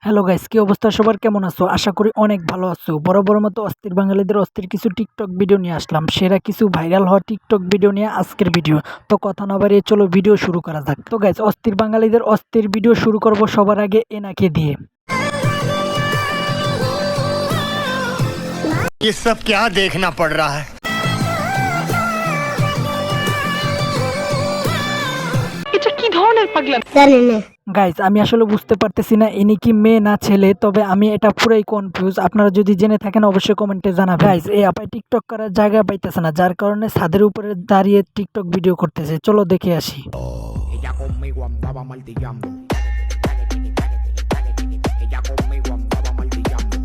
Hello guys, কি অবস্থা সবার? কেমন আছো? আশা করি অনেক ভালো আছো। বরাবর মতো অস্থির বাঙালিদের অস্থির কিছু টিকটক ভিডিও নিয়ে আসলাম। সেরা কিছু ভাইরাল হওয়া টিকটক ভিডিও নিয়ে আজকের ভিডিও। তো কথা না বাড়িয়ে চলো ভিডিও শুরু করা যাক। তো গাইস, অস্থির বাঙালিদের অস্থির ভিডিও শুরু করব সবার আগে এনাকে দিয়ে। ये सब क्या देखना पड़ रहा है। এটা কি ধরনের পাগলামি? জানি না। গাইস, আমি আসলে বুঝতে পারতেছি না ইনি কি মেয়ে না ছেলে, তবে আমি এটা পুরাই কনফিউজ। আপনারা যদি জেনে থাকেন অবশ্যই কমেন্টে জানাবেন। গাইস, এই আপাই টিকটক করার জায়গা পাইতেছে না, যার কারণে ছাদের উপরে দাঁড়িয়ে টিকটক ভিডিও করতেছে। চলো দেখে আসি। Ella conmigo andaba martillando. Ella conmigo andaba martillando.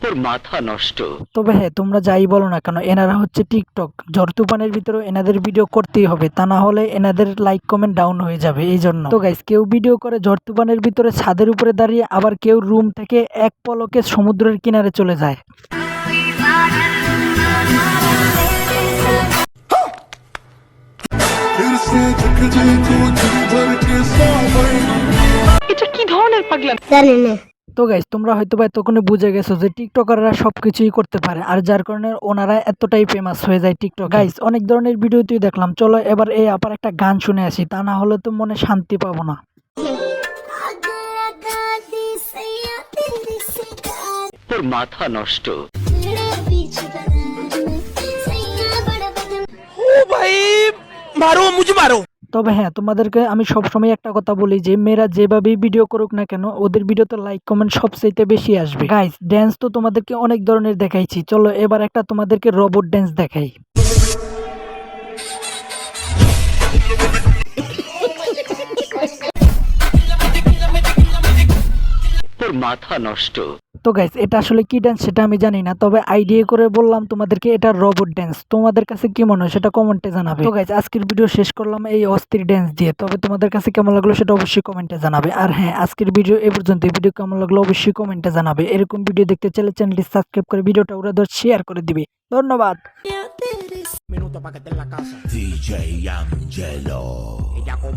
তোর মাথা নষ্ট। তবে হ্যাঁ, তোমরা যাই বলো না কেন, এনারা হচ্ছে টিকটক ঝড় তুফানের ভিতরে এনাদের ভিডিও করতেই হবে, তা না হলে এনাদের লাইক কমেন্ট ডাউন হয়ে যাবে। এই জন্য তো গাইস, কেউ ভিডিও করে ঝড় তুফানের ভিতরে ছাদের উপরে দাঁড়িয়ে, আবার কেউ রুম থেকে এক পলকে সমুদ্রের কিনারে চলে যায়। এটা কি ধরনের পাগলামি? জানি না। তো গাইস, তোমরা হয়তো বা এতক্ষণে বুঝে গেছো যে টিকটকাররা সবকিছুই করতে পারে, আর যার কারণে ওনারা এতটাই ফেমাস হয়ে যায় টিকটক। গাইস, অনেক ধরনের ভিডিওতেই দেখলাম। চলো এবার এই আপার একটা গান শুনে আসি, তা না হলে তো মনে শান্তি পাবো না। তোর মাথা নষ্ট। তবে হ্যাঁ, তোমাদেরকে আমি সবসময় একটা কথা বলি যে মেয়েরা যেভাবেই ভিডিও করুক না কেন, ওদের ভিডিওতে লাইক কমেন্ট সবচাইতে বেশি আসবে। গাইস, ড্যান্স তো তোমাদেরকে অনেক ধরনের দেখাইছি, চলো এবার একটা তোমাদেরকে রোবট ড্যান্স দেখাই। তোর মাথা নষ্ট। তো গাইস, এটা আসলে কি ড্যান্স সেটা আমি জানি না, তবে আইডিয়া করে বললাম তোমাদেরকে এটা রোবট ড্যান্স। তোমাদের কাছে কি মনে হয় সেটা কমেন্টে জানাবে। তো গাইস, আজকের ভিডিও শেষ করলাম এই অস্থির ড্যান্স দিয়ে। তবে তোমাদের কাছে কেমন লাগলো সেটা অবশ্যই কমেন্টে জানাবে। আর হ্যাঁ, আজকের ভিডিও এই পর্যন্ত। ভিডিও কেমন লাগলো অবশ্যই কমেন্টে জানাবে। এরকম ভিডিও দেখতে চাইলে চ্যানেলটি সাবস্ক্রাইব করে ভিডিওটা উড়াধর শেয়ার করে দিবে। ধন্যবাদ। Minuto para que esté en la casa. DJ Angelo. Ella con